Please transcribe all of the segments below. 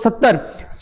70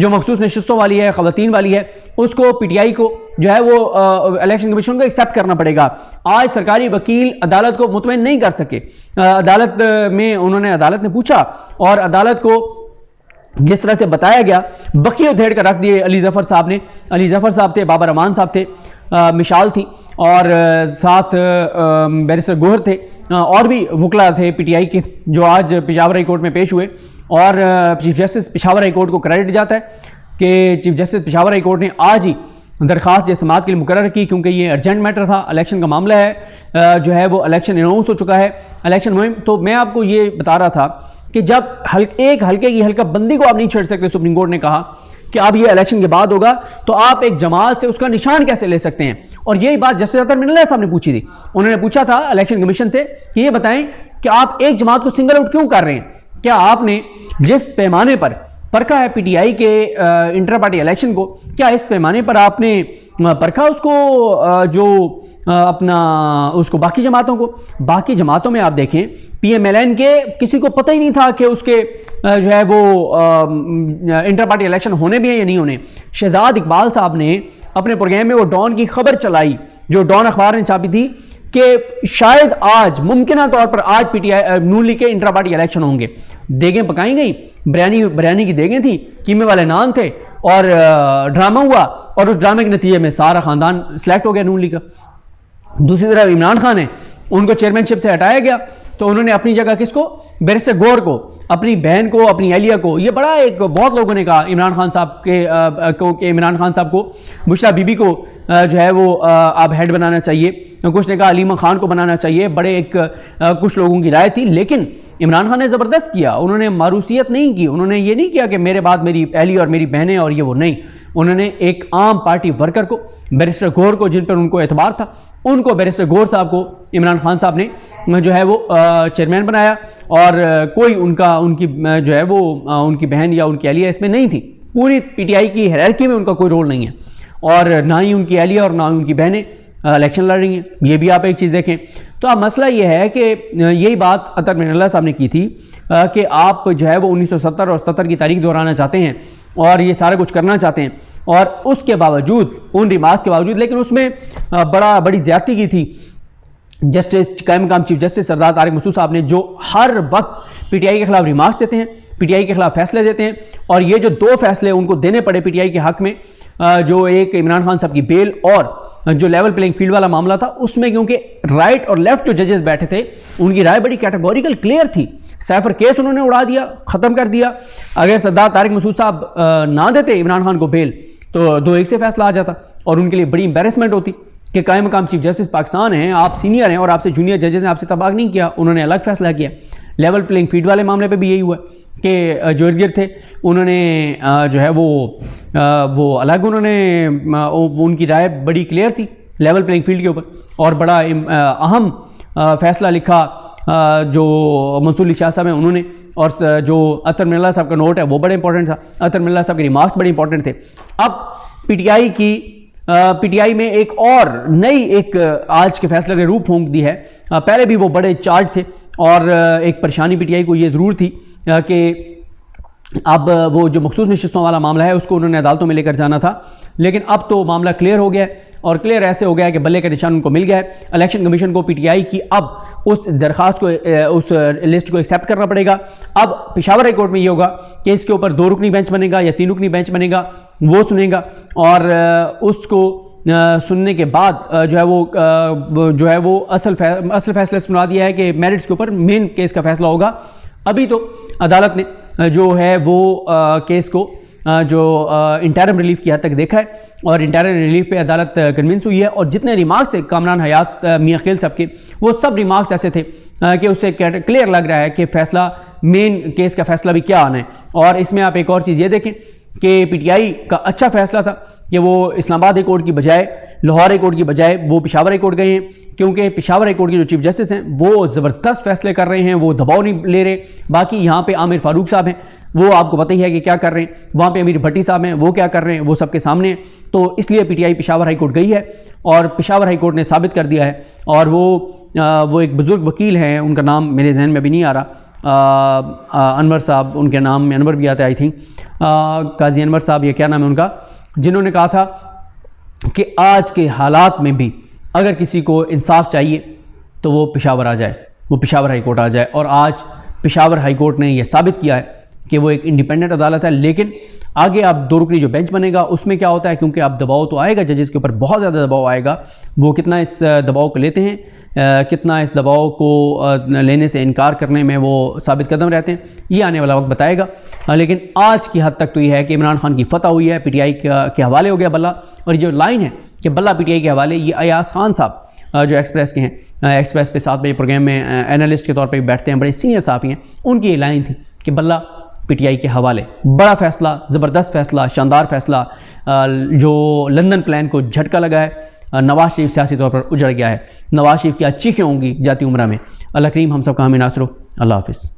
جو مخصوص نشستوں والی ہے، خواتین والی ہے، اس کو پی ٹی آئی کو جو ہے وہ الیکشن کمیشن کو ایکسیپٹ کرنا پڑے گا۔ آج سرکاری وکیل عدالت کو مطمئن نہیں کر سکے۔ عدالت میں عدالت نے پوچھا اور عدالت کو جس طرح سے بتایا گیا بقیہ دھیڑ کر رکھ دیے علی ظفر صاحب نے۔ علی ظفر صاحب تھے، بابر امان صاحب تھے، مشال تھی، اور ساتھ بیرسٹر گوہر تھے، اور بھی وکلا تھے پی ٹی آئی کے جو آج پشاور ہائی کورٹ میں پیش ہوئے۔ اور chief justice Peshawar high court کو کریڈٹ جاتا ہے کہ chief justice Peshawar high court نے آج ہی درخواست سماعت کے لیے مقرر کی، کیونکہ یہ ارجنٹ میٹر تھا، الیکشن کا معاملہ ہے، جو ہے وہ الیکشن اناؤنس ہو چکا ہے، الیکشن مہم۔ تو میں آپ کو یہ بتا رہا تھا کہ جب ایک حلقے کی حلقہ بندی کو آپ نہیں چھوڑ سکتے، سپریم کورٹ نے کہا کہ اب یہ الیکشن کے بعد ہوگا، تو آپ ایک جماعت سے اس کا نشان کیسے لے سکتے ہیں؟ اور یہی بات جسٹس اطہر من اللہ صاحب نے پوچھی تھی۔ انہوں نے پوچھا تھا الیکشن کمیشن سے کہ یہ بتائیں کہ آپ ایک جماعت کو سنگل آؤٹ کیوں کر رہے ہیں؟ کیا آپ نے جس پیمانے پر پرکھا ہے پی ٹی آئی کے انٹر پارٹی الیکشن کو، کیا اس پیمانے پر آپ نے پرکھا اس کو جو اس کو باقی جماعتوں کو؟ باقی جماعتوں میں آپ دیکھیں پی ایم ایل این کے کسی کو پتہ ہی نہیں تھا کہ اس کے جو ہے وہ انٹر پارٹی الیکشن ہونے بھی ہیں یا نہیں ہونے۔ شہزاد اقبال صاحب نے اپنے پروگرام میں وہ ڈان کی خبر چلائی جو ڈان اخبار نے چھاپی تھی کہ شاید آج ممکنہ طور پر آج پی ٹی آئی نون لیگ کے انٹر پارٹی الیکشن ہوں گے۔ دیگیں پکائی گئیں، بریانی کی دیگیں تھیں، قیمے والے نان تھے، اور ڈرامہ ہوا، اور اس ڈرامے کے نتیجے میں سارا خاندان سلیکٹ ہو گیا نون لیگ کا۔ دوسری طرف عمران خان ہیں، ان کو چیئرمین شپ سے ہٹایا گیا، تو انہوں نے اپنی جگہ کس کو؟ بیرسٹر گور کو، اپنی بہن کو، اپنی اہلیہ کو۔ یہ بڑا بہت لوگوں نے کہا عمران خان صاحب کو بشرا بی بی کو جو ہے وہ آپ ہیڈ بنانا چاہیے، کچھ نے کہا علیمہ خان کو بنانا چاہیے، بڑے کچھ لوگوں کی رائے تھی، لیکن عمران خان نے زبردست کیا، انہوں نے ماروثیت نہیں کی، انہوں نے یہ نہیں کیا کہ میرے بعد میری اہلی اور میری بہنیں اور یہ وہ نہیں، انہوں نے ایک عام پارٹی ورکر کو، بیرسٹر گور کو، جن پر ان کو اعتبار تھا، ان کو، بیرسٹر گور صاحب کو عمران خان صاحب نے جو ہے وہ چیئرمین بنایا، اور کوئی ان کی جو ہے وہ ان کی بہن یا ان کی اہلیہ اس میں نہیں تھی۔ پوری پی ٹی آئی کی ہیرارکی میں ان کا کوئی رول نہیں ہے، اور نہ ہی ان کی اہلیہ اور نہ ان کی بہنیں الیکشن لڑ رہی ہیں۔ یہ بھی آپ ایک چیز دیکھیں۔ تو اب مسئلہ یہ ہے کہ یہی بات اطہر من اللہ صاحب نے کی تھی کہ آپ جو ہے وہ 1970 اور 77 کی تاریخ دہرانا چاہتے ہیں اور یہ سارا کچھ کرنا چاہتے ہیں، اور اس کے باوجود، ان ریمارکس کے باوجود، لیکن اس میں بڑی زیادتی کی تھی جسٹس قائم مقام چیف جسٹس سردار طارق مسعود صاحب نے، جو ہر وقت پی ٹی آئی کے خلاف ریمارکس دیتے ہیں، پی ٹی آئی کے خلاف فیصلے دیتے ہیں، اور یہ جو 2 فیصلے ان کو دینے پڑے پی ٹی آئی کے حق میں، جو ایک عمران خان صاحب کی بیل اور جو لیول پلینگ فیلڈ والا معاملہ تھا، اس میں کیونکہ رائٹ اور لیفٹ جو ججز بیٹھے تھے ان کی رائے بڑی کیٹیگوریکل کلیئر تھی، سیفر کیس انہوں نے اڑا دیا، ختم کر دیا۔ اگر سردار طارق مسعود صاحب نہ دیتے عمران خان کو بیل تو 2-1 سے فیصلہ آ جاتا، اور ان کے لیے بڑی امبیرسمنٹ ہوتی کہ قائم مقام چیف جسٹس پاکستان ہیں، آپ سینئر ہیں اور آپ سے جونیئر ججز نے آپ سے اتفاق نہیں کیا، انہوں نے الگ فیصلہ کیا۔ لیول پلینگ فیلڈ والے معاملے پہ بھی یہی ہوا کہ جو ارد گرد تھے انہوں نے جو ہے وہ الگ، انہوں نے ان کی رائے بڑی کلیئر تھی لیول پلینگ فیلڈ کے اوپر، اور بڑا اہم فیصلہ لکھا جو منصور علی شاہ صاحب ہیں انہوں نے، اور جو اطہر من اللہ صاحب کا نوٹ ہے وہ بڑے امپورٹنٹ تھا، اطہر من اللہ صاحب کے ریمارکس بڑے امپورٹنٹ تھے۔ اب پی ٹی آئی میں ایک اور نئی آج کے فیصلے نے روح پھونک دی ہے۔ پہلے بھی وہ بڑے چارج تھے، اور ایک پریشانی پی ٹی آئی کو یہ ضرور تھی کہ اب وہ جو مخصوص نشستوں والا معاملہ ہے اس کو انہوں نے عدالتوں میں لے کر جانا تھا، لیکن اب تو معاملہ کلیئر ہو گیا ہے، اور کلیئر ایسے ہو گیا ہے کہ بلے کا نشان ان کو مل گیا ہے۔ الیکشن کمیشن کو پی ٹی آئی کی اب اس درخواست کو، اس لسٹ کو ایکسیپٹ کرنا پڑے گا۔ اب پشاور ہائی کورٹ میں یہ ہوگا کہ اس کے اوپر 2 رکنی بینچ بنے گا یا 3 رکنی بینچ بنے گا، وہ سنے گا، اور اس کو سننے کے بعد جو ہے وہ اصل فیصلہ سنا دیا ہے کہ میرٹس کے اوپر مین کیس کا فیصلہ ہوگا۔ ابھی تو عدالت نے جو ہے وہ کیس کو جو انٹرم ریلیف کی حد تک دیکھا ہے، اور انٹرم ریلیف پہ عدالت کنونس ہوئی ہے، اور جتنے ریمارکس تھے کامران حیات میاں خیل صاحب کے، وہ سب ریمارکس ایسے تھے کہ اس سے کلیئر لگ رہا ہے کہ فیصلہ، مین کیس کا فیصلہ بھی کیا آنا ہے۔ اور اس میں آپ ایک اور چیز یہ دیکھیں کہ پی ٹی آئی کا اچھا فیصلہ تھا کہ وہ اسلام آباد ہائی کورٹ کی بجائے، لاہور ہائی کورٹ کی بجائے وہ پشاور ہائی کورٹ گئے ہیں، کیونکہ پشاور ہائی کورٹ کے جو چیف جسٹس ہیں وہ زبردست فیصلے کر رہے ہیں، وہ دباؤ نہیں لے رہے۔ باقی یہاں پہ عامر فاروق صاحب ہیں، وہ آپ کو پتہ ہی ہے کہ کیا کر رہے ہیں، وہاں پہ امیر بھٹی صاحب ہیں، وہ کیا کر رہے ہیں، وہ سب کے سامنے ہیں۔ تو اس لیے P T I Peshawar high court گئی ہے، اور پشاور ہائی کورٹ نے ثابت کر دیا ہے، اور وہ ایک بزرگ وکیل ہیں، ان کا نام میرے ذہن میں بھی نہیں آ رہا، انور صاحب، ان کے نام میں انور بھی آتا ہے آئی تھنک، قاضی انور صاحب، یہ کیا نام ہے ان کا، جنہوں نے کہا تھا کہ آج کے حالات میں بھی اگر کسی کو انصاف چاہیے تو وہ پشاور آ جائے، وہ پشاور ہائی کورٹ آ جائے. اور آج پشاور ہائی کورٹ نے یہ ثابت کیا ہے کہ وہ ایک انڈیپینڈنٹ عدالت ہے. لیکن آگے اب 2 رکنی جو بینچ بنے گا اس میں کیا ہوتا ہے، کیونکہ اب دباؤ تو آئے گا ججز کے اوپر، بہت زیادہ دباؤ آئے گا، وہ کتنا اس دباؤ کو لیتے ہیں، کتنا اس دباؤ کو لینے سے انکار کرنے میں وہ ثابت قدم رہتے ہیں، یہ آنے والا وقت بتائے گا. لیکن آج کی حد تک تو یہ ہے کہ عمران خان کی فتح ہوئی ہے، پی ٹی آئی کے حوالے ہو گیا بلہ. اور یہ جو لائن ہے کہ بلہ پی ٹی آئی کے حوالے، یہ ایاز خان صاحب جو ایکسپریس کے ہیں، ایکسپریس پہ 7 بجے پروگرام میں اینالسٹ کے طور پہ بیٹھتے ہیں، بڑے سینئر صحافی ہیں، ان کی یہ لائن تھی کہ بلہ پی ٹی آئی کے حوالے. بڑا فیصلہ، زبردست فیصلہ، شاندار فیصلہ، جو لندن پلان کو جھٹکا لگا ہے. نواز شریف سیاسی طور پر اجڑ گیا ہے. نواز شریف کی چیخیں ہوں گی جاتی عمرہ میں. اللہ کریم ہم سب کا حامی ناصر ہو. اللہ حافظ.